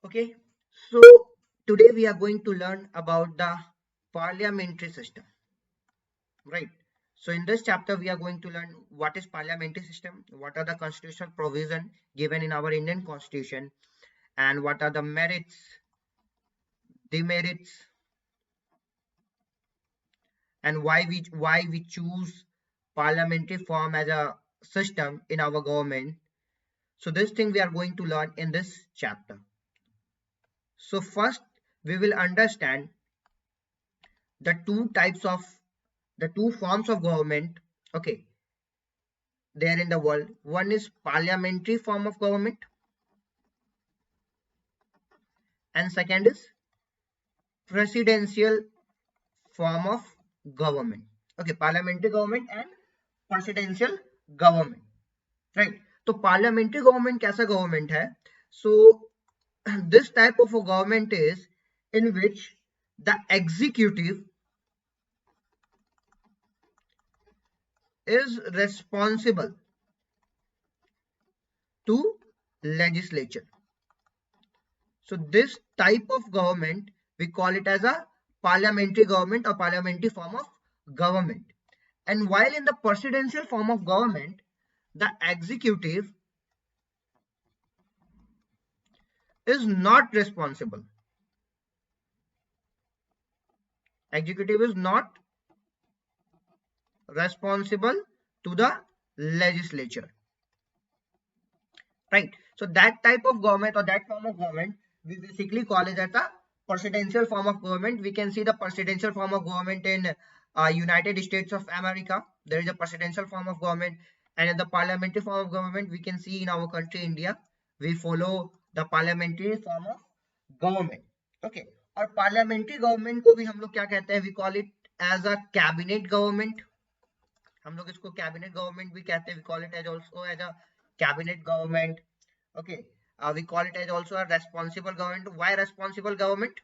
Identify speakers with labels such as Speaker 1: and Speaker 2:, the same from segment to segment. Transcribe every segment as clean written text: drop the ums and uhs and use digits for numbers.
Speaker 1: Okay, so today we are going to learn about the parliamentary system, right? So in this chapter, we are going to learn what is parliamentary system, what are the constitutional provision given in our Indian constitution, and what are the merits, demerits, and why we choose parliamentary form as a system in our government. So this thing we are going to learn in this chapter. So first, we will understand the two forms of government, okay, there in the world. One is parliamentary form of government, and second is presidential form of government. Okay, parliamentary government and presidential government, right? तो parliamentary government कैसा government है? So this type of a government is in which the executive is responsible to legislature. So this type of government, we call it as a parliamentary government or parliamentary form of government. And while in the presidential form of government, the is not responsible. Executive is not responsible to the legislature, right? So that type of government or that form of government, we basically call it as a presidential form of government. We can see the presidential form of government in United States of America. There is a presidential form of government, and in the parliamentary form of government, we can see in our country India, we follow the parliamentary form of government. Okay, और parliamentary government को भी हम लोग क्या कहते हैं? We call it as a cabinet government. हम लोग इसको कैबिनेट गवर्नमेंट भी कहते हैं. We call it as also as a cabinet government. Okay, we call it as also a responsible government. Why responsible government?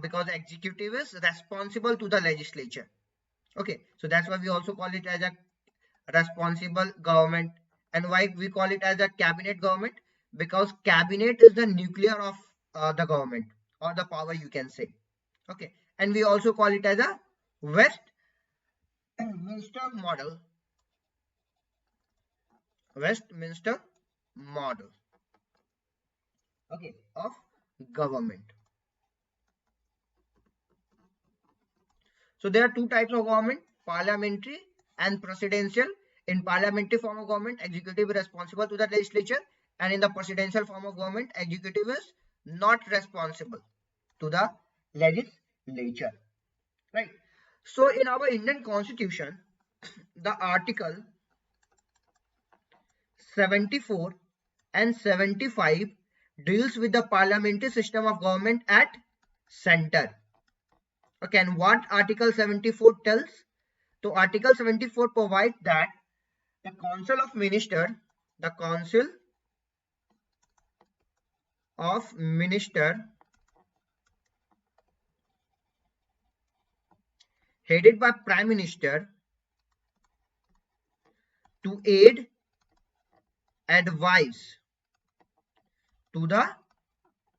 Speaker 1: Because executive is responsible to the legislature. Okay, so that's why we also call it as a responsible government. And why we call it as a cabinet government? Because cabinet is the nuclear of the government, or the power, you can say. Okay, and we also call it as a Westminster model. Westminster model, okay, of government. So there are two types of government: parliamentary and presidential. In parliamentary form of government, executive is responsible to the legislature, and in the presidential form of government, executive is not responsible to the legislature, right? So in our Indian constitution, the article 74 and 75 deals with the parliamentary system of government at center. Okay, and what article 74 tells? So article 74 provides that the council of minister headed by prime minister to aid, advise to the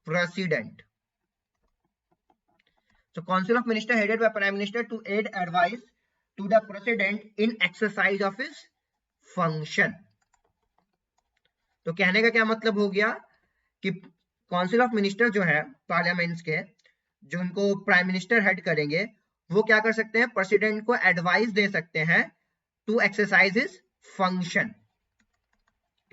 Speaker 1: president. So council of minister headed by prime minister to aid, advise to the president in exercise of his function. तो कहने का क्या मतलब हो गया कि council of minister जो है पार्लियामेंट्स के, जो उनको प्राइम मिनिस्टर हेड करेंगे, वो क्या कर सकते हैं? प्रेसिडेंट को एडवाइस दे सकते हैं to exercise his function,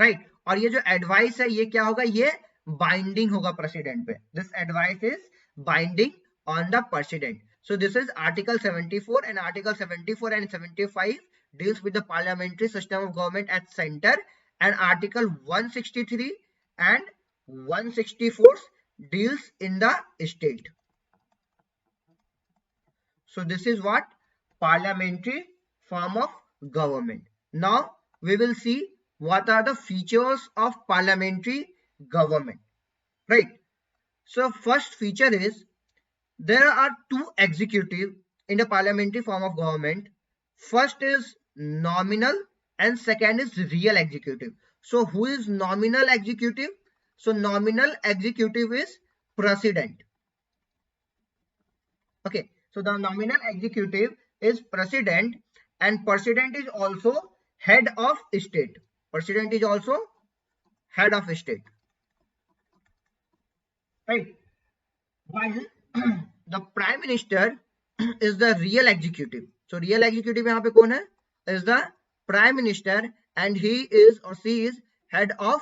Speaker 1: right? और ये जो एडवाइस है, ये क्या होगा? ये बाइंडिंग होगा प्रेसिडेंट पे. This advice is binding on the president. So this is article 74, and article 74 and 75 deals with the parliamentary system of government at center, and article 163 and 164 deals in the state. So this is what parliamentary form of government. Now we will see what are the features of parliamentary government, right? So first feature is there are two executive in the parliamentary form of government. First is nominal and second is real executive. So who is nominal executive? So nominal executive is president. Okay, so the nominal executive is president, and president is also head of state. President is also head of state, right? While the prime minister is the real executive. So real executive यहाँ पे कौन है? Is the prime minister, and he is or she is head of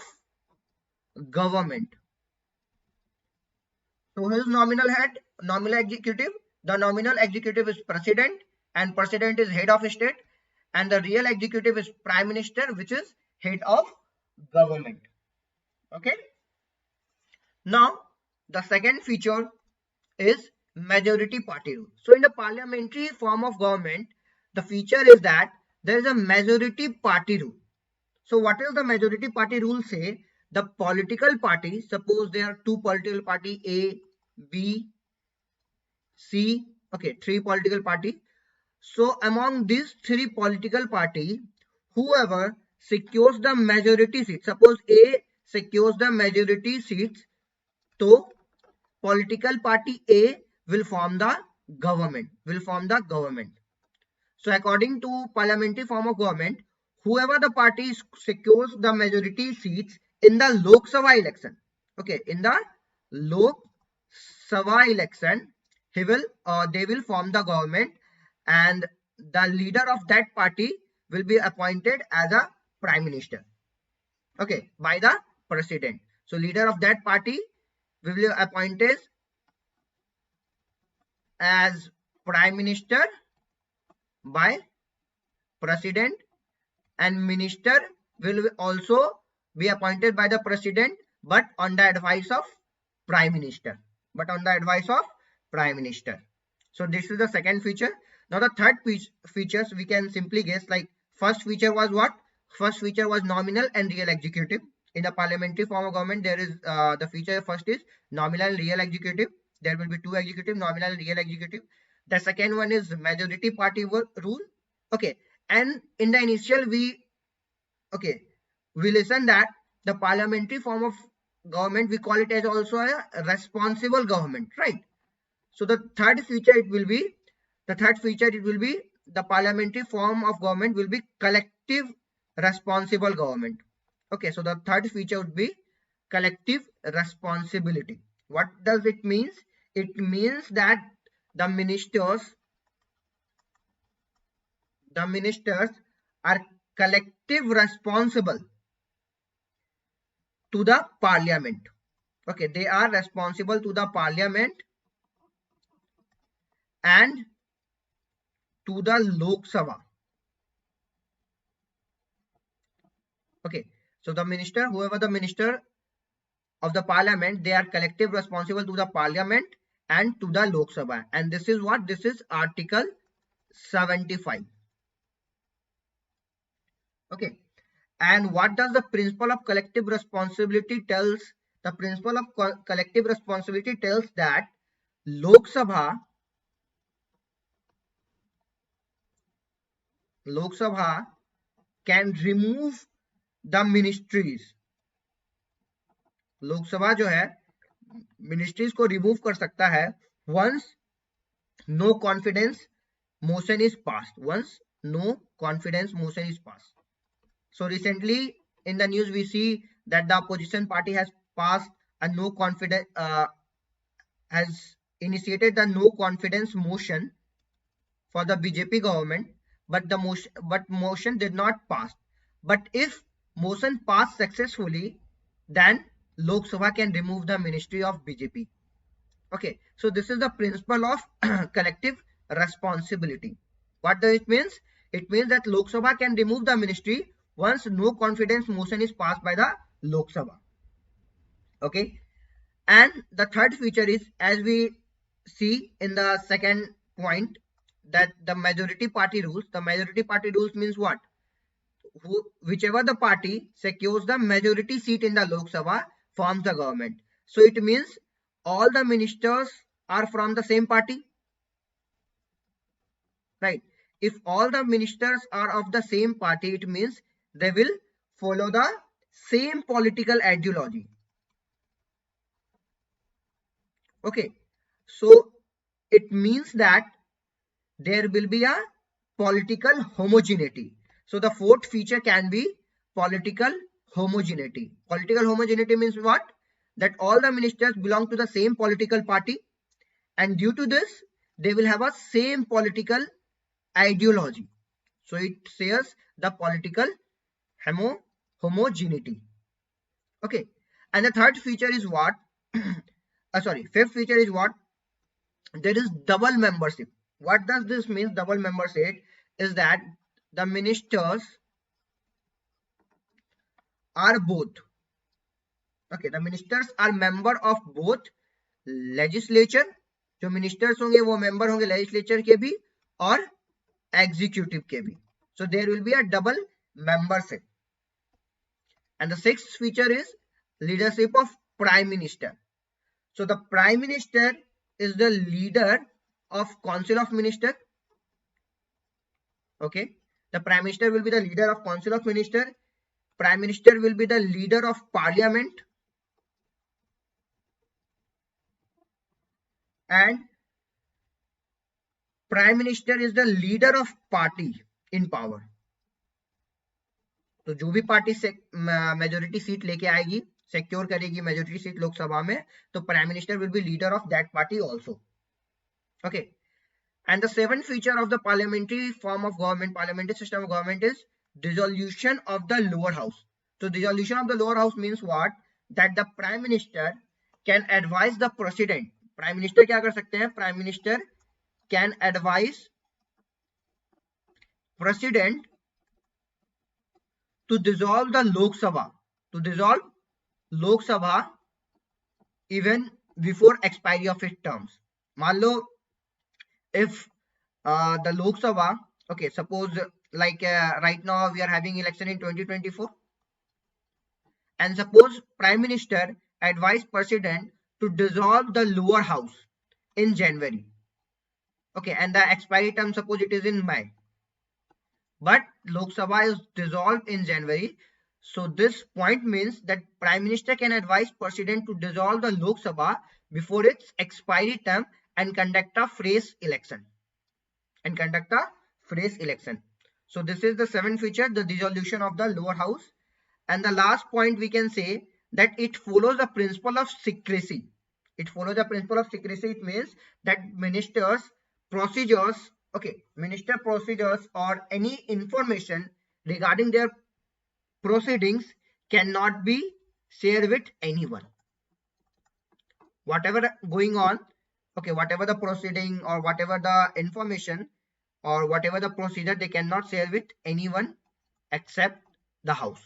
Speaker 1: government. So his nominal head, nominal executive. The nominal executive is president, and president is head of state, and the real executive is prime minister, which is head of government. Okay. Now the second feature is majority party rule. So in the parliamentary form of government, the feature is that there is a majority party rule. So what is the majority party rule say? The political party, suppose there are two political party A, B, C, okay, three political party. So among these three political party, whoever secures the majority seat, suppose A secures the majority seats, so political party A will form the government. So according to parliamentary form of government, whoever the party secures the majority seats in the Lok Sabha election, okay, in the Lok Sabha election, they will form the government, and the leader of that party will be appointed as a prime minister, okay, by the president. So leader of that party will be appointed as prime minister by president, and minister will also be appointed by the president, but on the advice of prime minister. So this is the second feature. Now the third features we can simply guess, like first feature was what? First feature was nominal and real executive. In the parliamentary form of government, there is the feature first is nominal and real executive. There will be two executive, nominal and real executive. The second one is majority party rule. Okay, and in the initial we listen that the parliamentary form of government, we call it as also a responsible government, right? So the third feature it will be the parliamentary form of government will be collective responsible government. Okay, so the third feature would be collective responsibility. What does it means? It means that the ministers are collective responsible to the parliament. Okay, they are responsible to the parliament and to the Lok Sabha. Okay, so the minister, whoever the minister of the parliament, they are collective responsible to the parliament and to the Lok Sabha. And this is what? This is Article 75. Okay, and what does the principle of collective responsibility tells? The principle of collective responsibility tells that Lok Sabha can remove the ministries. लोक सभा जो है ministries को remove कर सकता है once no confidence motion is passed. So recently in the news we see that the opposition party has passed a has initiated the no confidence motion for the BJP government, but the motion did not pass. But if motion passed successfully, then Lok Sabha can remove the ministry of BJP. Okay, so this is the principle of collective responsibility. What does it mean? It means that Lok Sabha can remove the ministry once no confidence motion is passed by the Lok Sabha. Okay, and the third feature is, as we see in the second point, that the majority party rules. The majority party rules means what? Whichever the party secures the majority seat in the Lok Sabha forms the government. So it means all the ministers are from the same party, right? If all the ministers are of the same party, it means they will follow the same political ideology. Okay, so it means that there will be a political homogeneity. So the fourth feature can be political homogeneity. Political homogeneity means what? That all the ministers belong to the same political party, and due to this they will have a same political ideology. So it says the political homogeneity. Okay, and the third feature is what? Sorry, fifth feature is what? There is double membership. What does this mean? Double membership is that the ministers are both, okay, the ministers are member of both legislature, जो ministers होंगे वो member होंगे legislature के भी और executive के भी. So there will be a double membership. And the sixth feature is leadership of prime minister. So the prime minister is the leader of council of minister. Okay, the prime minister will be the leader of council of minister. Prime minister will be the leader of parliament, and prime minister is the leader of party in power. तो जो भी party से majority seat लेके आएगी, secure करेगी majority seat Lok Sabha में, तो prime minister will be leader of that party also. Okay, and the seventh feature of the parliamentary form of government, parliamentary system of government, is dissolution of the lower house. So dissolution of the lower house means what? That the prime minister can advise the president. Prime minister क्या कर सकते हैं? Prime minister can advise president to dissolve the Lok Sabha, to dissolve Lok Sabha even before expiry of its terms. मान लो if the Lok Sabha, okay, suppose like right now we are having election in 2024, and suppose prime minister advised president to dissolve the lower house in January, okay, and the expiry term suppose it is in May, but Lok Sabha is dissolved in January. So this point means that prime minister can advise president to dissolve the Lok Sabha before its expiry term and conduct a fresh election. So this is the seventh feature, the dissolution of the lower house. And the last point we can say that it follows the principle of secrecy. It follows the principle of secrecy. It means that ministers procedures, okay, minister procedures or any information regarding their proceedings cannot be shared with anyone. Whatever going on, okay, whatever the proceeding or whatever the information or whatever the procedure, they cannot share with anyone except the house.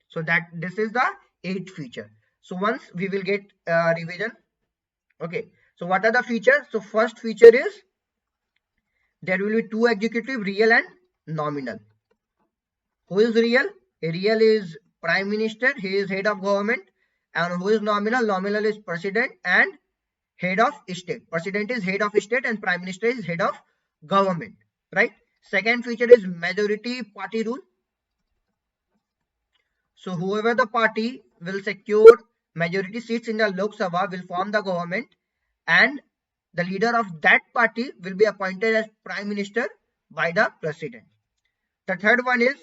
Speaker 1: So that this is the eighth feature. So once we will get revision. Okay, so what are the features? So first feature is there will be two executive, real and nominal. Who is real? Real is prime minister, he is head of government. And who is nominal? Nominal is president and head of state. President is head of state and prime minister is head of government, right? Second feature is majority party rule. So whoever the party will secure majority seats in the Lok Sabha will form the government, and the leader of that party will be appointed as prime minister by the president. The third one is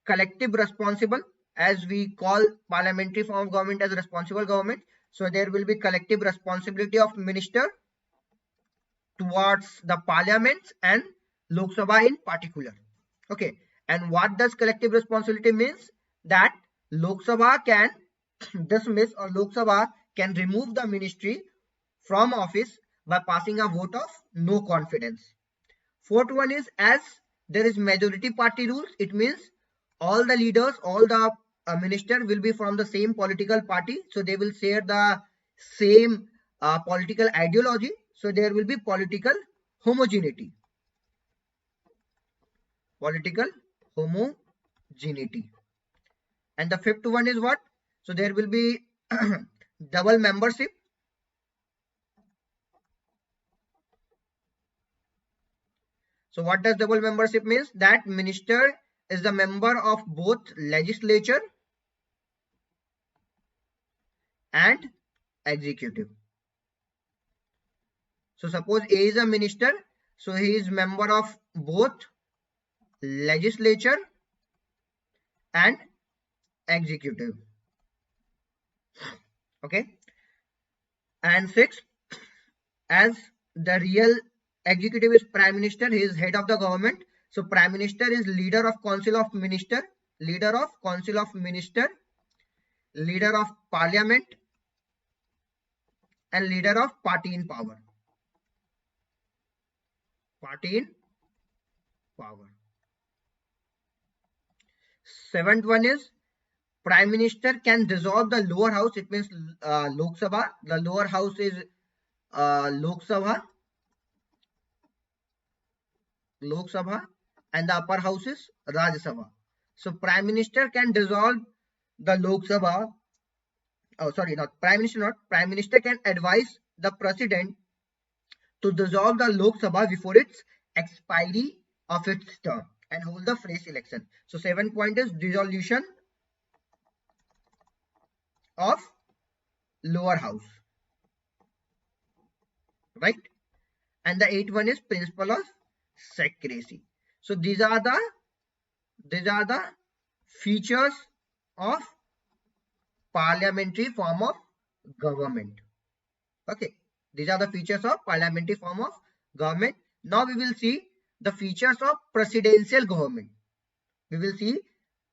Speaker 1: collective responsible, as we call parliamentary form of government as responsible government. So there will be collective responsibility of minister towards the parliament and Lok Sabha in particular. Okay, and what does collective responsibility means? That Lok Sabha can dismiss or Lok Sabha can remove the ministry from office by passing a vote of no confidence. Fourth one is, as there is majority party rules, it means all the leaders, all the minister will be from the same political party, so they will share the same political ideology, so there will be political homogeneity. And the fifth one is what? So there will be double membership. So what does double membership means? That minister is the member of both legislature and executive. So suppose A is a minister, so he is member of both legislature and executive. Okay. And sixth, as the real executive is prime minister, he is head of the government. So prime minister is leader of council of minister, leader of council of minister, leader of parliament, and leader of party in power. Party in power. Seventh one is prime minister can dissolve the lower house. It means Lok Sabha. The lower house is Lok Sabha, and the upper house is Rajya Sabha. So prime minister can dissolve the Lok Sabha. Oh, sorry, not prime minister. Not prime minister can advise the president to dissolve the Lok Sabha before its expiry of its term and hold the fresh election. So 7 point is dissolution of lower house, right? And the 8th one is principle of secrecy. So these are the features of parliamentary form of government. Okay, these are the features of parliamentary form of government. Now we will see the features of presidential government. We will see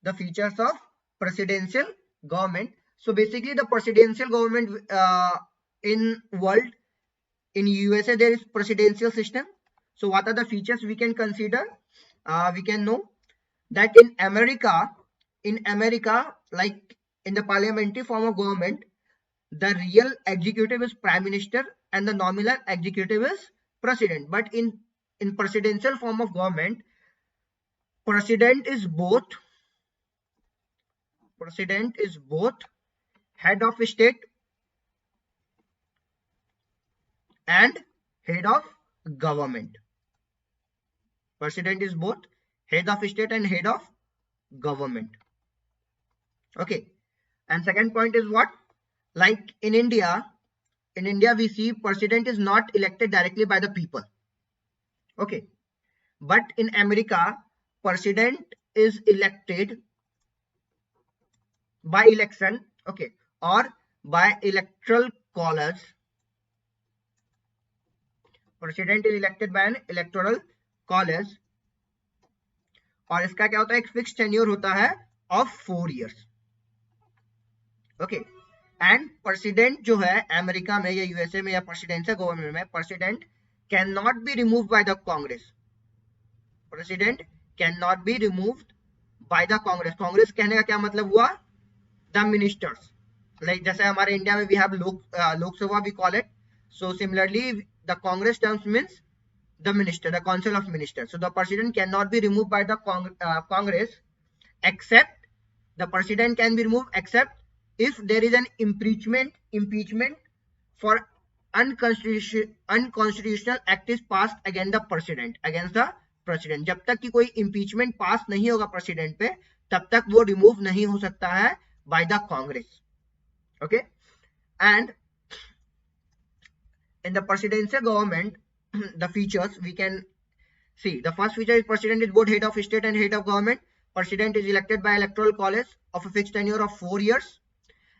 Speaker 1: the features of presidential government. So basically the presidential government in world, in USA there is presidential system. So what are the features we can consider? We can know that in America, like in the parliamentary form of government, the real executive is prime minister and the nominal executive is president. But in presidential form of government, president is both head of state and head of government. President is both head of state and head of government. Okay. And second point is what? Like in India we see president is not elected directly by the people. Okay. But in America, president is elected by election, okay, or by electoral college. President is elected by an electoral college और इसका क्या होता है, एक fix tenure होता है of 4 years. Okay. And president जो है अमेरिका में या यूएसए में या प्रेसिडेंशियल गवर्नमेंट में, president can not be remove by the Congress. President can not be removed by the Congress. Congress कहने का क्या मतलब हुआ? The ministers. लाइक जैसे हमारे इंडिया में we have Lok Sabha we call it. So similarly the Congress terms means the minister, the council of ministers. So the president cannot be removed by the Congress, except the president can be removed except if there is an impeachment for unconstitutional act is passed against the president. जब तक कि कोई impeachment पास नहीं होगा president पे, तब तक वो remove नहीं हो सकता है by the Congress. Okay. And in the presidential government, the features we can see. The first feature is president is both head of state and head of government. President is elected by electoral college of a fixed tenure of 4 years.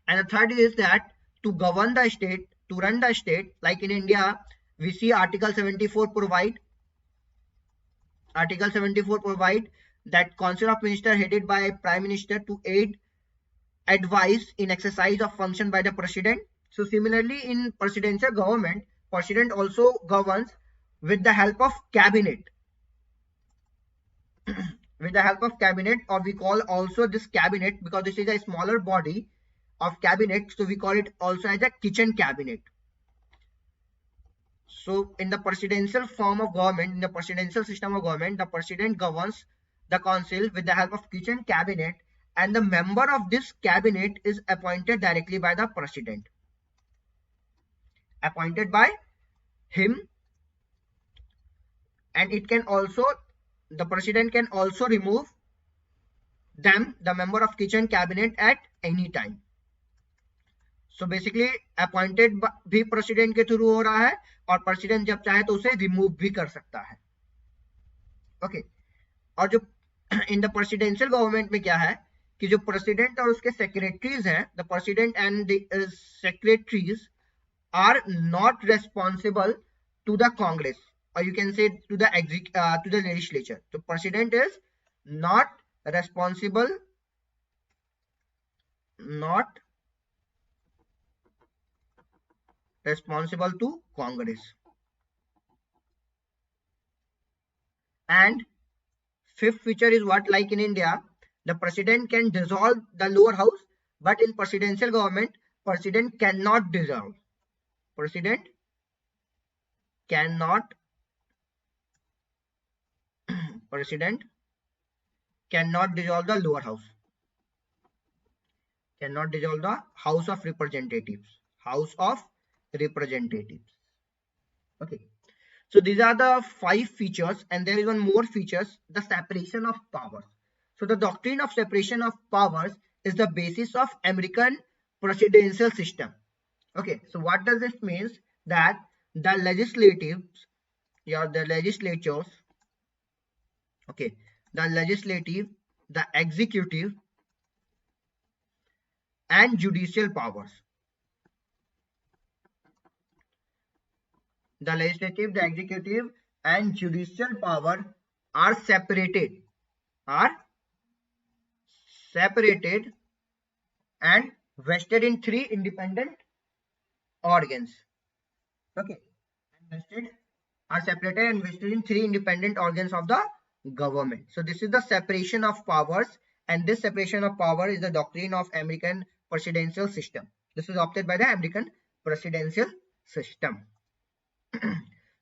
Speaker 1: And the third is that to govern the state, to run the state, like in India, we see Article 74 provide that Council of Ministers headed by Prime Minister to aid advice in exercise of function by the President. So similarly in presidential government, President also governs with the help of cabinet. With the help of cabinet, or we call also this cabinet because this is a smaller body of cabinet, so we call it also as a kitchen cabinet. So in the presidential form of government, in the presidential system of government, the president governs the council with the help of kitchen cabinet, and the member of this cabinet is appointed directly by the president. Appointed by him, and it can also, the president can also remove them, the member of kitchen cabinet, at any time. So basically appointed भी president के through हो रहा है और president जब चाहे तो उसे रिमूव भी कर सकता है। ओके और जो इन द प्रेसिडेंशियल गवर्नमेंट में क्या है कि जो प्रेसिडेंट और उसके सेक्रेटरीज हैं, the president and the secretaries are not responsible to the Congress, or you can say to the legislature. So president is not responsible, not responsible to Congress. And fifth feature is what, like in India, the president can dissolve the lower house, but in presidential government, president cannot dissolve. President cannot president cannot dissolve the lower house, cannot dissolve the House of Representatives. House of Representatives. Okay. So these are the 5 features, and there is one more features, the separation of powers. So the doctrine of separation of powers is the basis of American presidential system. Okay. So what does this means? That the legislatives, the legislatures, okay, the legislative, the executive, and judicial powers. The legislative, the executive, and judicial power are separated, are separated and vested in 3 independent organs. Okay, and vested are separated and vested in 3 independent organs of the government. So this is the separation of powers, and this separation of power is the doctrine of American presidential system. This is adopted by the American presidential system.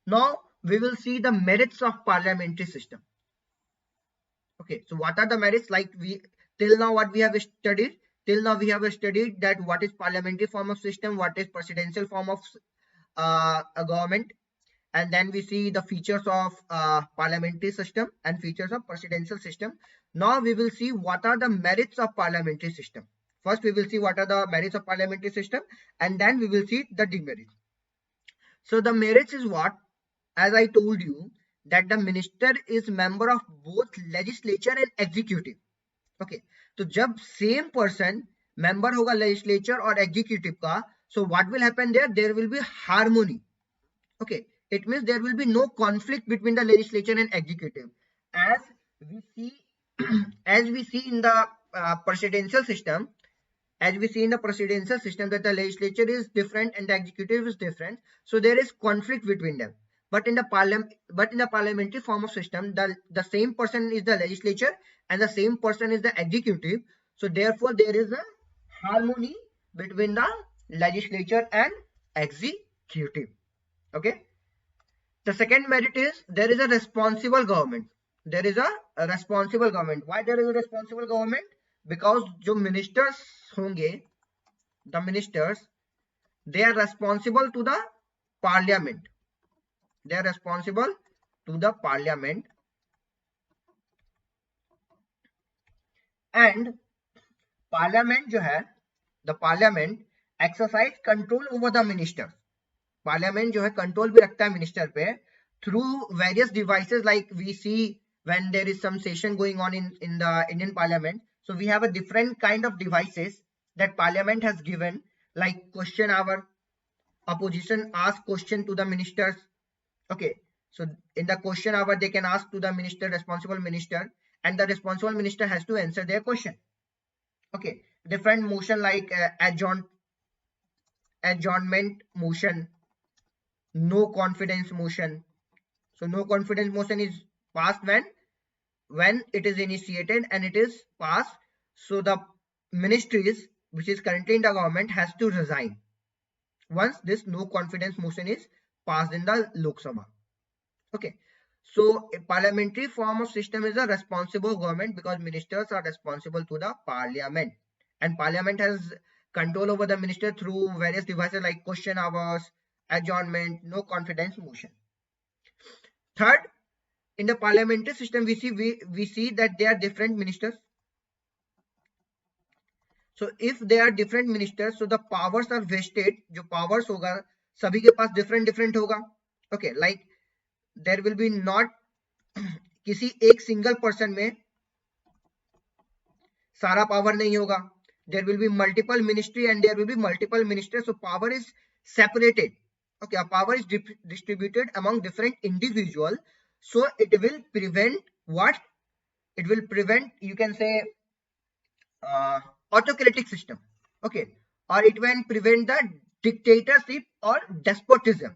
Speaker 1: Now we will see the merits of parliamentary system. Okay, so what are the merits? Like we till now what we have studied, till now we have studied that what is parliamentary form of system, what is presidential form of a government, and then we see the features of parliamentary system and features of presidential system. Now we will see what are the merits of parliamentary system. First we will see what are the merits of parliamentary system, and then we will see the demerits. So the merits is what, as I told you, that the minister is member of both legislature and executive. Okay, तो जब same person member होगा legislature और executive का, so what will happen there? There will be harmony. Okay, it means there will be no conflict between the legislature and executive. As we see, as we see in the presidential system, as we see in the presidential system, that the legislature is different and the executive is different, so there is conflict between them. But in the parliamentary form of system, the same person is the legislature and the same person is the executive, so therefore there is a harmony between the legislature and executive. Okay, the second merit is there is a responsible government. There is a responsible government. Why there is a responsible government? Because जो ministers होंगे, the ministers, they are responsible to the parliament. They are responsible to the parliament, and parliament जो है, the parliament exercise control over the ministers. Parliament जो है control भी रखता है minister पे through various devices, like we see when there is some session going on in the Indian Parliament. So we have a different kind of devices that Parliament has given, like question hour, opposition ask question to the ministers. Okay, so in the question hour they can ask to the minister, responsible minister, and the responsible minister has to answer their question. Okay, different motion like adjournment motion, no confidence motion. So no confidence motion is passed when it is initiated and it is passed, so the ministries which is currently in the government has to resign once this no confidence motion is passed in the Lok Sabha. Okay, so a parliamentary form of system is a responsible government because ministers are responsible to the parliament, and parliament has control over the minister through various devices like question hours, adjournment, no confidence motion. Third, in the parliamentary system we see that there are different ministers. So if they are different ministers, so the powers are vested. जो powers होगा सभी के पास different different होगा. Okay, like there will be not किसी एक single person में सारा power नहीं होगा. There will be multiple ministry and there will be multiple ministers. So power is separated. Okay, power is distributed among different individuals. So it will prevent what? It will prevent, you can say, autocratic system. Okay, or it will prevent the dictatorship or despotism.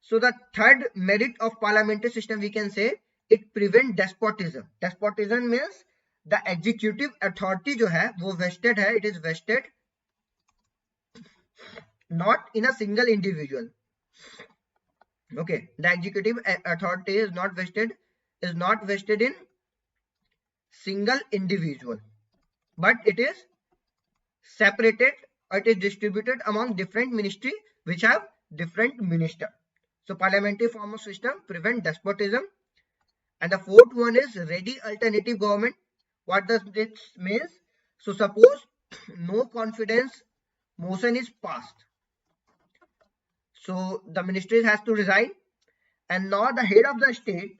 Speaker 1: So the third merit of parliamentary system, we can say, it prevent despotism. Despotism means the executive authority जो है वो vested है, it is vested not in a single individual. Okay, the executive authority is not vested in single individual, but it is separated, or it is distributed among different ministry which have different minister. So parliamentary form of system prevent despotism. And the fourth one is ready alternative government. What does this mean? So suppose no confidence motion is passed, so the ministry has to resign, and now the head of the state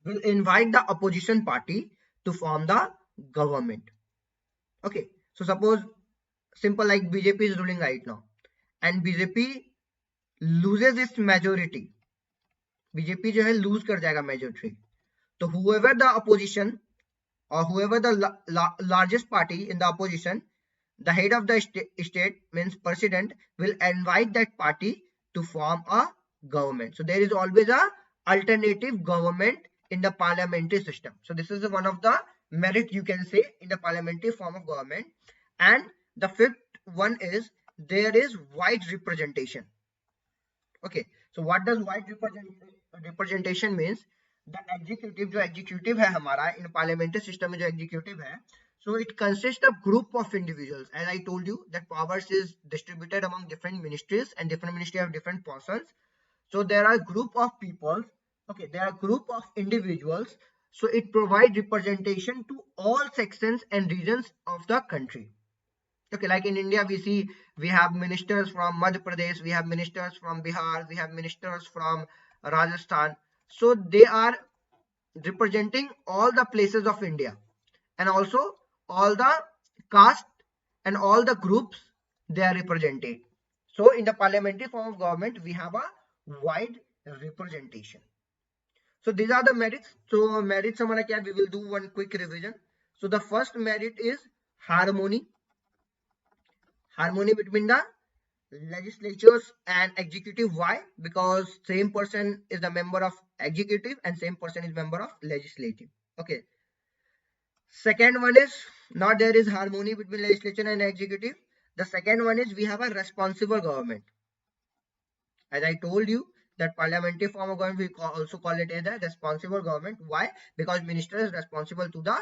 Speaker 1: will invite the opposition party to form the government. Okay, so suppose simple, like BJP is ruling right now and BJP loses its majority. BJP जो है lose कर जाएगा majority. So whoever the opposition or whoever the largest party in the opposition, the head of the state means president will invite that party to form a government. So there is always a alternative government in the parliamentary system. So this is one of the merit, you can say, in the parliamentary form of government. And the fifth one is there is wide representation. Okay, so what does wide representation means? The executive, जो executive है हमारा in parliamentary system में जो executive है, so it consists of group of individuals. As I told you that powers is distributed among different ministries and different ministries have different persons. So there are group of people. Okay, there are group of individuals. So it provides representation to all sections and regions of the country. Okay, like in India, we have ministers from Madhya Pradesh, we have ministers from Bihar, we have ministers from Rajasthan. So they are representing all the places of India, and also all the caste and all the groups they are represented. So in the parliamentary form of government, we have a wide representation. So these are the merits. So merits हमारा क्या? We will do one quick revision. So the first merit is harmony. Harmony between the legislatures and executive. Why? Because same person is the member of executive and same person is member of legislative. Okay. Second one is not there is harmony between legislature and executive. The second one is we have a responsible government. As I told you that parliamentary form of government, we also call it as a responsible government. Why? Because minister is responsible to the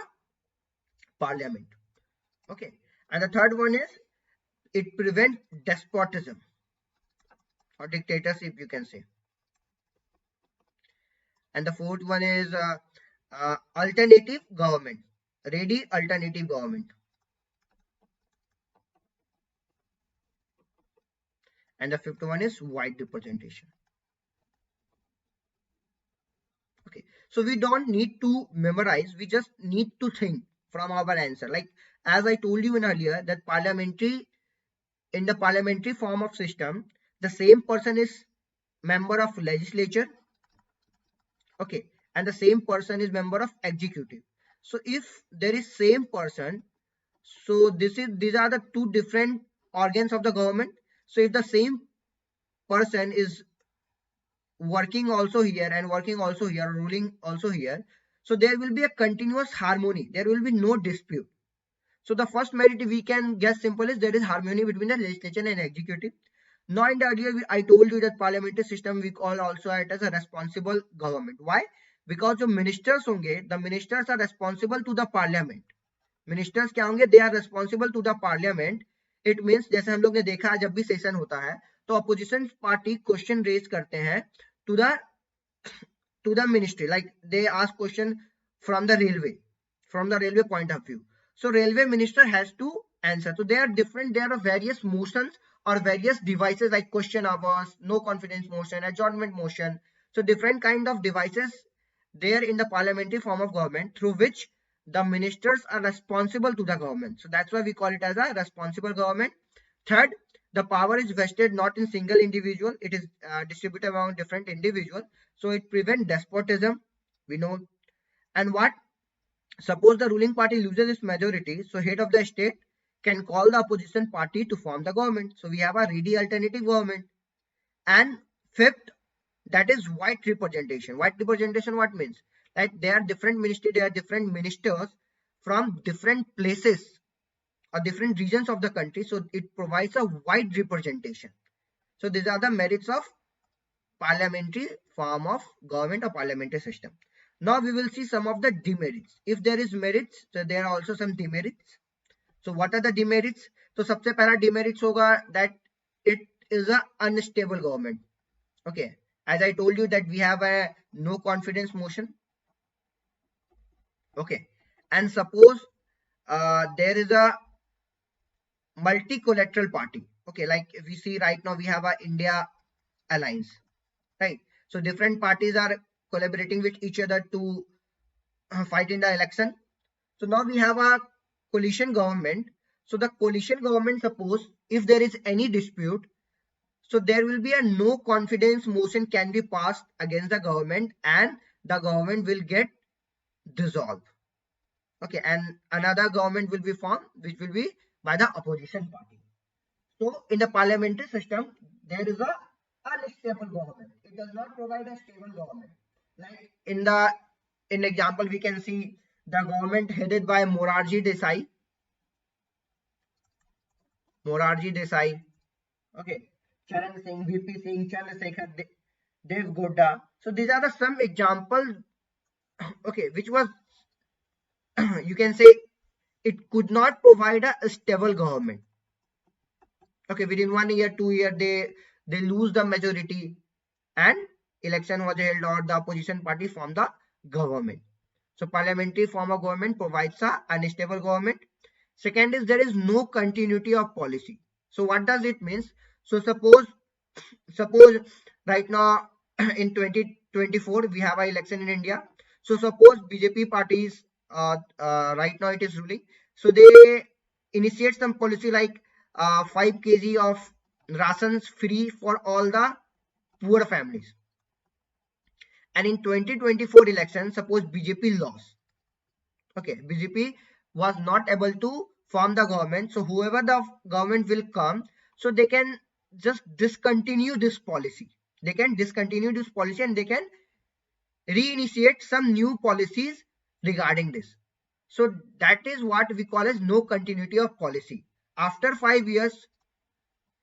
Speaker 1: parliament. Okay. And the third one is it prevents despotism or dictatorship, you can say. And the fourth one is alternative government, ready alternative government. And the fifth one is wide representation. Okay, so we don't need to memorize, we just need to think from our answer. Like as I told you in earlier that in the parliamentary form of system, the same person is member of legislature, okay, and the same person is member of executive. So if there is same person, so these are the two different organs of the government. So if the same person is working also here and working also here, ruling also here, so there will be a continuous harmony, there will be no dispute. So the first merit we can guess simple is there is harmony between the legislature and executive. Now in the earlier I told you that parliamentary system we call also it as a responsible government. Why? Because जो ministers होंगे, the ministers are responsible to the parliament. Ministers क्या होंगे? They are responsible to the parliament. It means जैसे हम लोग ने देखा जब भी सेशन होता है तो opposition party question raise करते हैं to the ministry, like they ask question from the railway point of view. So railway minister has to answer. So they are different. There are various motions or various devices like question hours, no confidence motion, adjournment motion. So different kind of devices there in the parliamentary form of government through which the ministers are responsible to the government. So that's why we call it as a responsible government. Third, the power is vested not in single individual. It is distributed among different individuals. So it prevents despotism. We know. And what? Suppose the ruling party loses its majority, so head of the state can call the opposition party to form the government. So we have a ready alternative government. And fifth, that is white representation. White representation what means? Like there are different ministries, there are different ministers from different places or different regions of the country. So it provides a wide representation. So these are the merits of parliamentary form of government or parliamentary system. Now we will see some of the demerits. If there is merits, so there are also some demerits. So what are the demerits? So सबसे पहला demerits होगा that it is a unstable government. Okay, as I told you that we have a no confidence motion. Okay, and suppose there is a multi-collateral party. Okay, like if we see right now we have a India alliance, right? So different parties are collaborating with each other to fight in the election. So now we have a coalition government. So the coalition government, suppose if there is any dispute, so there will be a no confidence motion can be passed against the government and the government will get dissolved. Okay, and another government will be formed which will be by the opposition party. So in the parliamentary system, there is a unstable government. It does not provide a stable government. Like in example, we can see the government headed by Morarji Desai, okay, Charan Singh, VP Singh, Chandrasekhar, Dev Godda. So these are the some examples, okay, which was you can say it could not provide a stable government. Okay, within 1 year, 2 year, they lose the majority and election was held or the opposition party formed the government. So parliamentary form of government provides a unstable government. Second is there is no continuity of policy. So what does it means? So suppose right now in 2024 we have an election in India. So suppose BJP parties right now it is ruling. So they initiate some policy like 5 kg of rations free for all the poor families. And in 2024 election, suppose BJP lost. Okay, BJP was not able to form the government. So whoever the government will come, so they can just discontinue this policy. They can discontinue this policy and they can reinitiate some new policies regarding this. So that is what we call as no continuity of policy. After 5 years,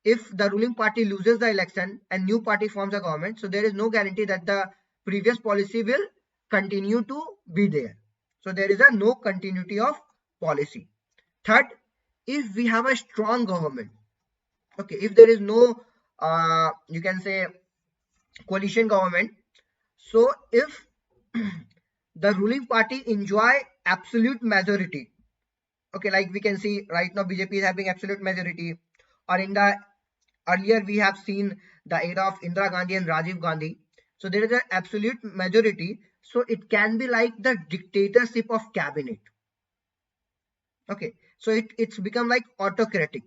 Speaker 1: if the ruling party loses the election and new party forms a government, so there is no guarantee that the previous policy will continue to be there. So there is a no continuity of policy. Third, if we have a strong government, okay, if there is no you can say coalition government, so if the ruling party enjoy absolute majority, okay, like we can see right now BJP is having absolute majority, or in the earlier we have seen the era of Indira Gandhi and Rajiv Gandhi. So there is an absolute majority. So it can be like the dictatorship of cabinet. Okay. So it's become like autocratic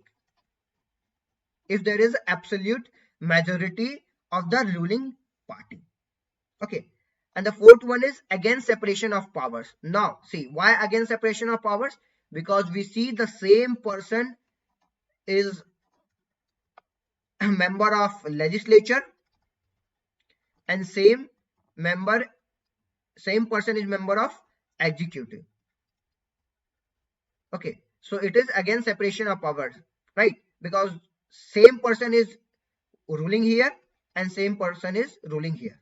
Speaker 1: if there is absolute majority of the ruling party. Okay. And the fourth one is against separation of powers. Now see why against separation of powers? Because we see the same person is a member of legislature and same person is member of executive. Okay, so it is again separation of powers, right? Because same person is ruling here and same person is ruling here,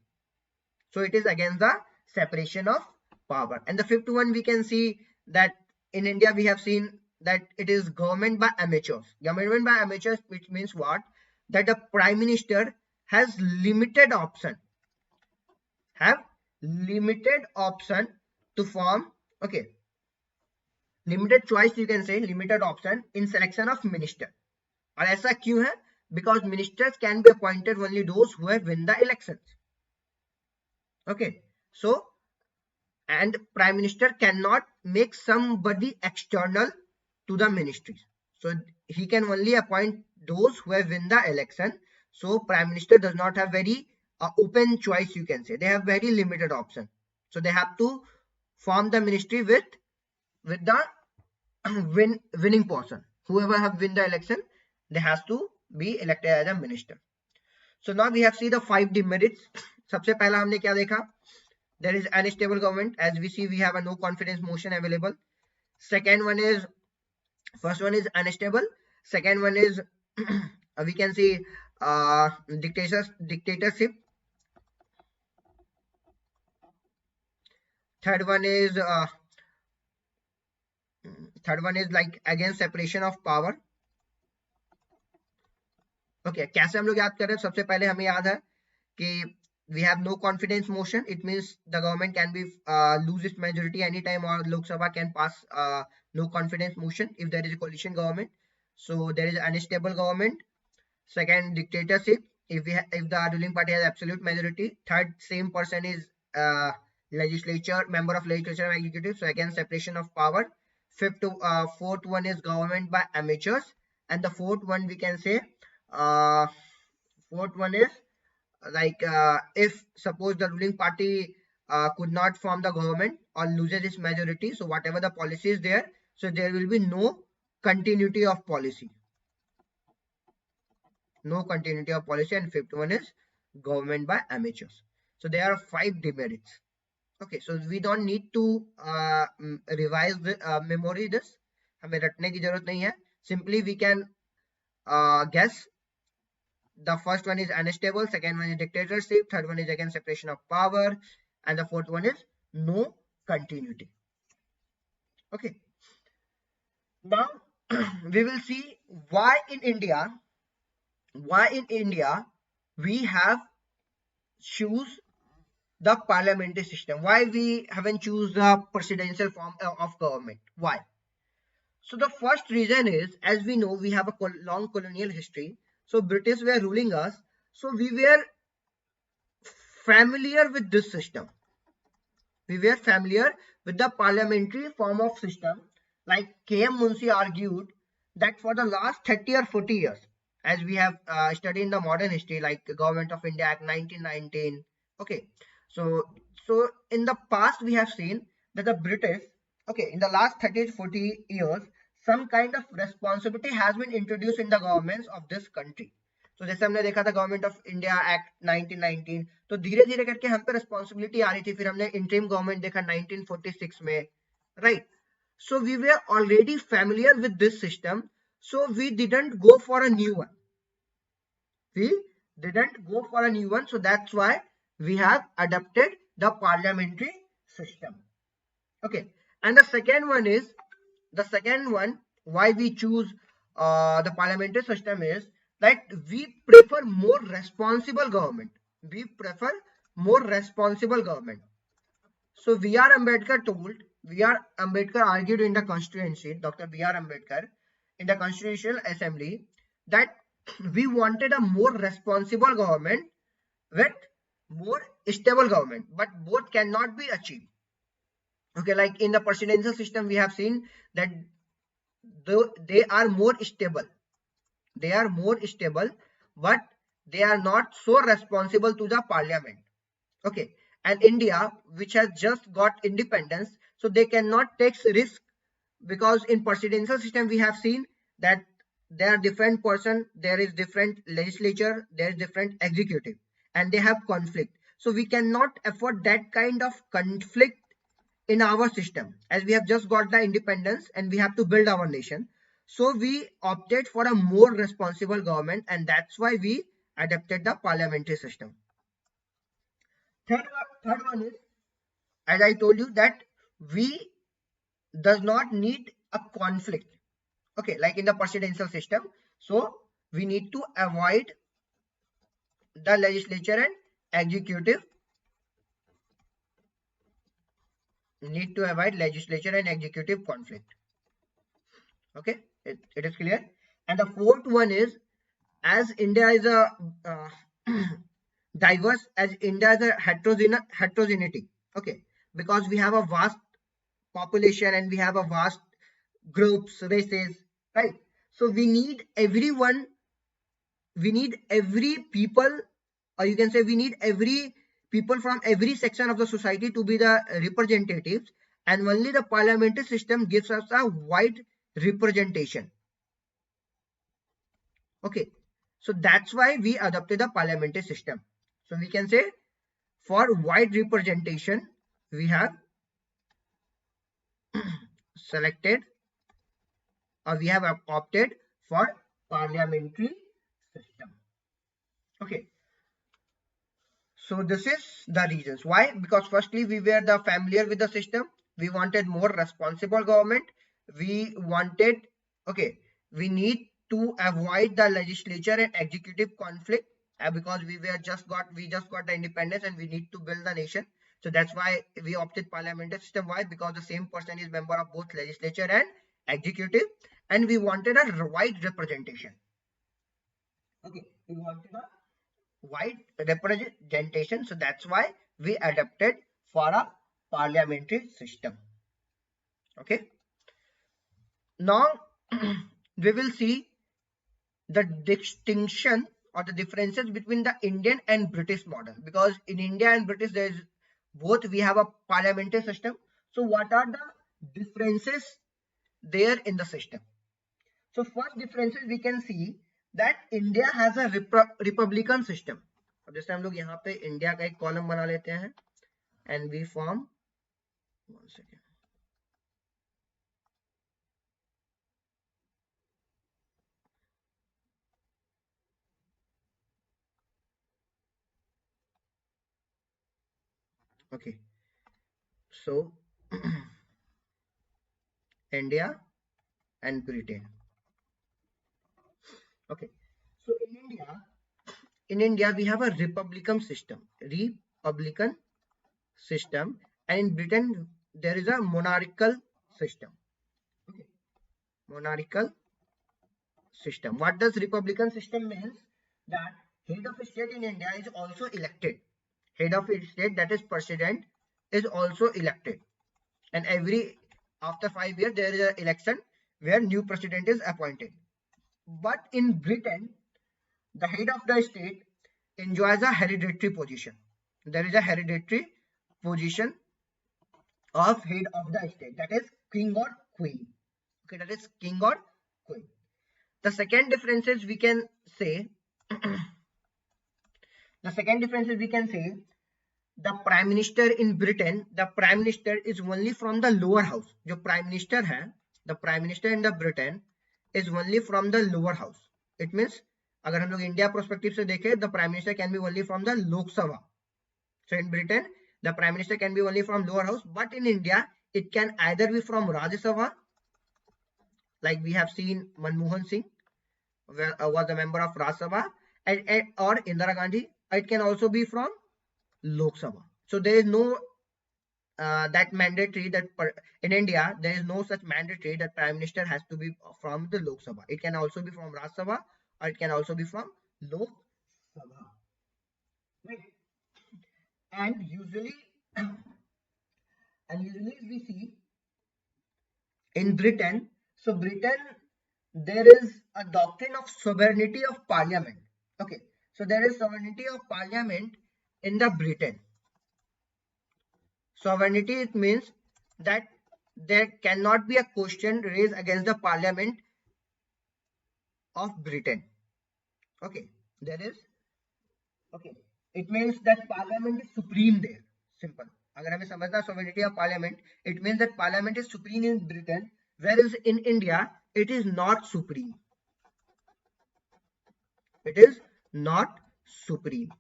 Speaker 1: so it is against the separation of power. And the fifth one we can see that in India we have seen that it is government by amateurs. Government by amateurs, which means what? That the prime minister has limited option to form, okay, limited choice you can say, limited option in selection of minister. और ऐसा क्यों है? Because ministers can be appointed only those who have win the elections. Okay, so and prime minister cannot make somebody external to the ministries, so he can only appoint those who have win the election. So prime minister does not have very open choice, you can say. They have very limited option, so they have to form the ministry with the winning person. Whoever have win the election, they has to be elected as a minister. So now we have seen the 5 demerits. सबसे पहला हमने क्या देखा? There is unstable government. As we see, we have a no confidence motion available. Second one is, first one is unstable. Second one is we can see dictatorship. Third one is like against separation of power. Okay, कैसे हम लोग याद कर रहे हैं? सबसे पहले हमें याद है कि we have no confidence motion. It means the government can be lose its majority anytime, or Lok Sabha can pass no confidence motion if there is a coalition government. So there is unstable government. Second, dictatorship, if if the ruling party has absolute majority. Third, same person is legislature, member of legislature and executive, so again separation of power. Fourth one is government by amateurs. And the fourth one we can say, uh, fourth one is like if suppose the ruling party could not form the government or loses its majority, so whatever the policy is there, so there will be no continuity of policy. No continuity of policy. And fifth one is government by amateurs. So there are 5 demerits. Okay, so we don't need to revise the memory this. हमें रटने की जरूरत नहीं है. Simply we can guess. The first one is unstable, second one is dictatorship, third one is again separation of power, and the fourth one is no continuity. Okay. Now we will see why in India we have choose the parliamentary system. Why we haven't choose the presidential form of government? Why? So the first reason is, as we know, we have a long colonial history. So British were ruling us. So we were familiar with this system. We were familiar with the parliamentary form of system. Like K.M. Munshi argued that for the last 30 or 40 years, as we have studied in the modern history, like the Government of India Act 1919. Okay, so in the past we have seen that the British, okay, in the last 30 to 40 years, some kind of responsibility has been introduced in the governments of this country. तो जैसे हमने देखा था government of India act 1919, तो धीरे धीरे करके हम पे रिस्पॉन्सिबिलिटी आ रही थी. फिर हमने इंटरिम गवर्नमेंट देखा 1946 में, right. So we were already familiar with this system, so we didn't go for a new one. So that's why we have adopted the parliamentary system. Okay, and the second one why we choose the parliamentary system is that we prefer more responsible government. So Ambedkar argued in the constituency, Dr. B.R. Ambedkar, in the Constitutional Assembly, that we wanted a more responsible government with more stable government, but both cannot be achieved. Okay, like in the presidential system, we have seen that they are more stable, but they are not so responsible to the parliament. Okay, and India, which has just got independence, so they cannot take risk, because in presidential system we have seen that there are different person, there is different legislature, there is different executive, and they have conflict. So we cannot afford that kind of conflict in our system, as we have just got the independence and we have to build our nation. So we opted for a more responsible government, and that's why we adopted the parliamentary system. Third one is, as I told you, that we does not need a conflict. Okay, like in the presidential system, so we need to avoid the legislature and executive conflict. Okay, it is clear. And the fourth one is, as India is a uh, diverse, as India is a heterogeneity. Okay, because we have a vast population and we have a vast groups, races, right? So we need everyone, we need every people, or you can say we need every people from every section of the society to be the representatives, and only the parliamentary system gives us a wide representation. Okay, so that's why we adopted the parliamentary system. So we can say for wide representation we have selected, or we have opted for parliamentary system. Okay, so this is the reasons why. Because firstly, we were the familiar with the system. We wanted more responsible government. We wanted, okay, we need to avoid the legislature and executive conflict, because we just got the independence and we need to build the nation. So that's why we opted parliamentary system. Why? Because the same person is member of both legislature and executive, and we wanted a wide representation. Okay, we wanted a wide representation. So that's why we adopted for a parliamentary system. Okay. Now we will see the distinction or the differences between the Indian and British model, because in India and British there is both, we have a parliamentary system. So what are the differences there in the system? So first differences we can see that India has a republican system. अब जैसे हम लोग यहाँ पे India का एक column बना लेते हैं and we form, one second, okay, so India and Britain. Okay, so in India we have a republican system, and in Britain there is a monarchical system. Okay, monarchical system. What does republican system means? That head of state in India is also elected. Head of state, that is president, is also elected, and every after 5 years there is an election where new president is appointed. But in Britain, the head of the state enjoys a hereditary position. There is a hereditary position of head of the state, that is king or queen. Okay, that is king or queen. The second difference is we can say the second difference is we can say the prime minister in Britain, the prime minister is only from the lower house. जो prime minister है, the prime minister in the Britain is only from the lower house. It means अगर हम लोग India prospective से देखें, the prime minister can be only from the Lok Sabha. So in Britain, the prime minister can be only from lower house, but in India, it can either be from Rajya Sabha, like we have seen Manmohan Singh was a member of Rajya Sabha, or Indira Gandhi. It can also be from Lok Sabha. So there is no that mandatory that in India there is no such mandatory that prime minister has to be from the Lok Sabha. It can also be from Rajya Sabha, or it can also be from Lok Sabha. Right. And usually, we see in Britain. So Britain, there is a doctrine of sovereignty of parliament. Okay, so there is sovereignty of parliament in the Britain. Sovereignty, it means that there cannot be a question raised against the parliament of Britain. Okay, there is, okay, it means that parliament is supreme there. Simple. अगर हमें समझना sovereignty of parliament, it means that parliament is supreme in Britain, whereas in India it is not supreme. It is not supreme.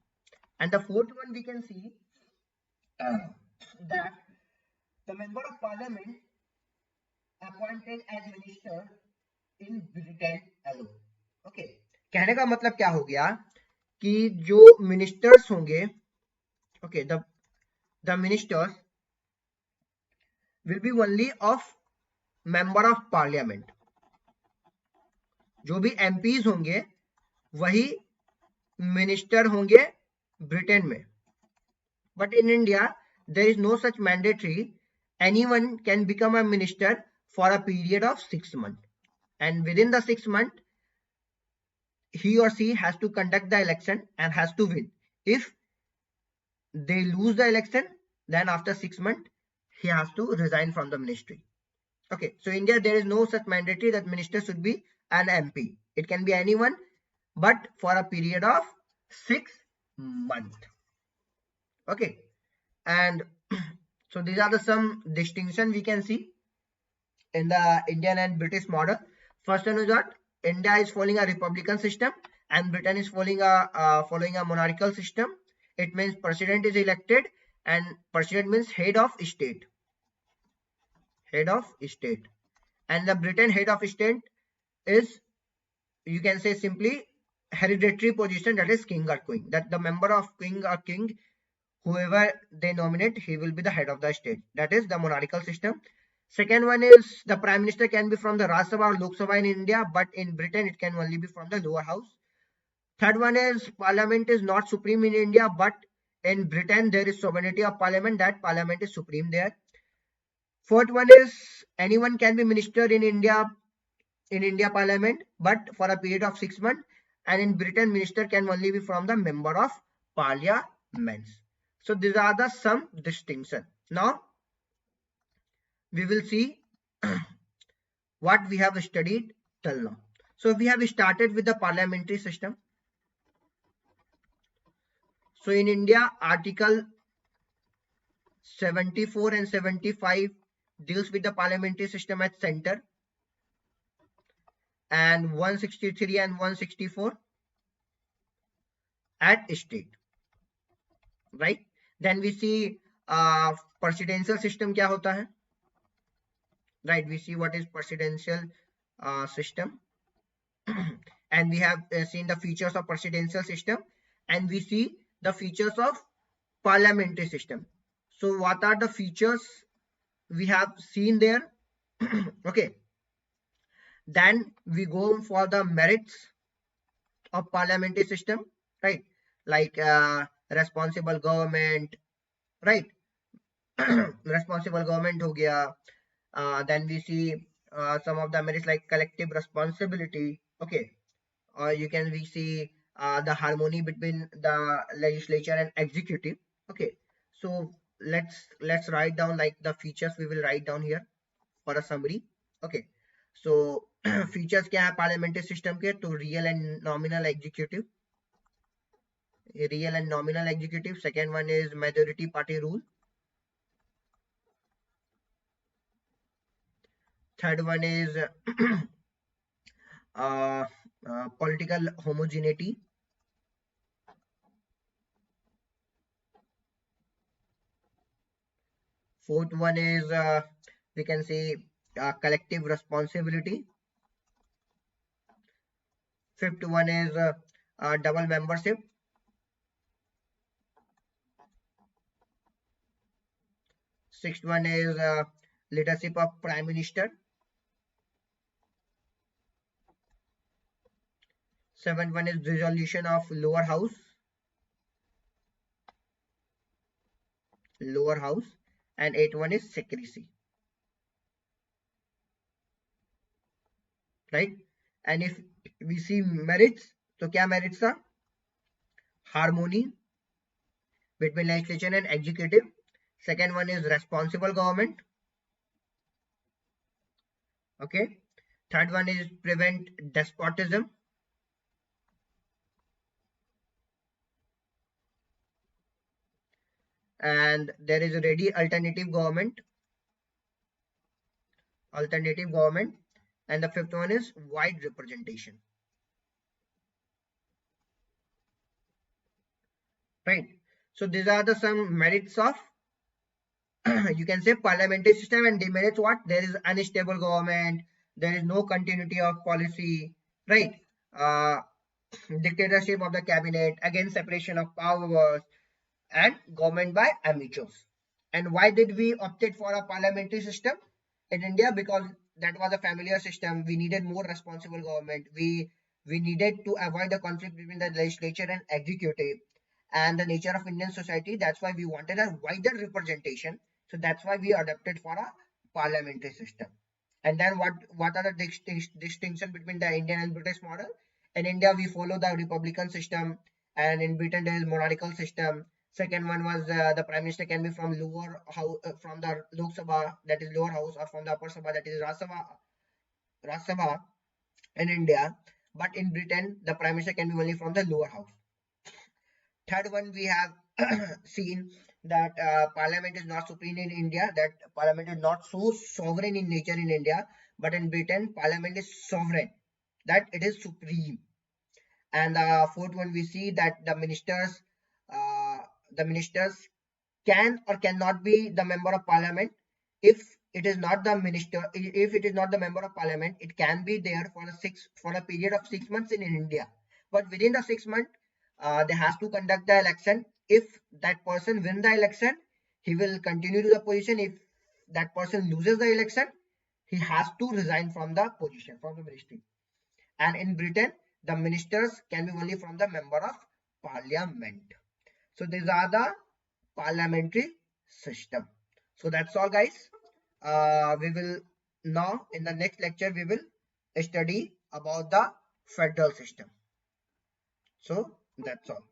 Speaker 1: And the fourth one we can see that the member of parliament appointed as minister in Britain alone. Okay, कहने का मतलब क्या हो गया कि जो ministers होंगे, okay, the ministers will be only of member of parliament. जो भी MPs होंगे वही मिनिस्टर होंगे ब्रिटेन में. But in India, there is no such mandatory. Anyone can become a minister for a period of 6 months. And within the 6 months, he or she has to conduct the election and has to win. If they lose the election, then after 6 months, he has to resign from the ministry. Okay, so India, there is no such mandatory that minister should be an MP. It can be anyone, but for a period of 6 months. Okay, and so these are the some distinction we can see in the Indian and British model. First one is that India is following a republican system and Britain is following a monarchical system. It means president is elected and president means head of state, head of state. And the Britain head of state is, you can say simply, hereditary position, that is king or queen. That the member of king or king, whoever they nominate, he will be the head of the state. That is the monarchical system. Second one is the prime minister can be from the Rajya Sabha or Lok Sabha in India, but in Britain it can only be from the lower house. Third one is parliament is not supreme in India, but in Britain there is sovereignty of parliament, that parliament is supreme there. Fourth one is anyone can be minister in India parliament, but for a period of 6 months. And in Britain, minister can only be from the member of parliament. So these are the some distinction. Now we will see what we have studied till now. So we have started with the parliamentary system. So in India, Article 74 and 75 deals with the parliamentary system at center, and 163 and 164 at state, right? Then we see presidential system क्या होता है, right? We see what is presidential system and we have seen the features of presidential system, and we see the features of parliamentary system. So what are the features we have seen there? Okay, then we go for the merits of parliamentary system, right? Like responsible government, right? Responsible government हो गया. Then we see some of the merits like collective responsibility. Okay, or you can we see the harmony between the legislature and executive. Okay, so let's write down like the features we will write down here for a summary. Okay, so features क्या है parliamentary system के, तो real and nominal executive, real and nominal executive. Second one is majority party rule. Third one is political homogeneity. Fourth one is we can say collective responsibility. Fifth one is double membership. Sixth one is leadership of prime minister. Seventh one is resolution of lower house. And eighth one is secrecy, right? And if we see merits, तो क्या merits था? Harmony between legislature and executive. Second one is responsible government. Okay. Third one is prevent despotism. And there is a ready alternative government. And the fifth one is wide representation, right? So these are the some merits of you can say parliamentary system, and demerits what? There is unstable government, there is no continuity of policy, right? Dictatorship of the cabinet, against separation of powers, and government by amateurs. And why did we opted for a parliamentary system in India? Because that was a familiar system. We needed more responsible government. We needed to avoid the conflict between the legislature and executive and the nature of Indian society. That's why we wanted a wider representation. So that's why we adopted for a parliamentary system. And then what are the distinction between the Indian and British model? In India, we follow the republican system, and in Britain there is monarchical system. Second one was the prime minister can be from lower house, from the Lok Sabha, that is lower house, or from the upper Sabha, that is Raj Sabha in India. But in Britain, the prime minister can be only from the lower house. Third one, we have seen that parliament is not supreme in India, that parliament is not so sovereign in nature in India, but in Britain, parliament is sovereign, that it is supreme. And the fourth one, we see that uh, the ministers can or cannot be the member of parliament. If it is not the minister, if it is not the member of parliament, it can be there for a period of 6 months in India. But within the 6 months, they have to conduct the election. If that person win the election, he will continue to the position. If that person loses the election, he has to resign from the position, from the ministry. And in Britain, the ministers can be only from the member of parliament. So these are the parliamentary system. So that's all, guys. We will now in the next lecture we will study about the federal system. So that's all.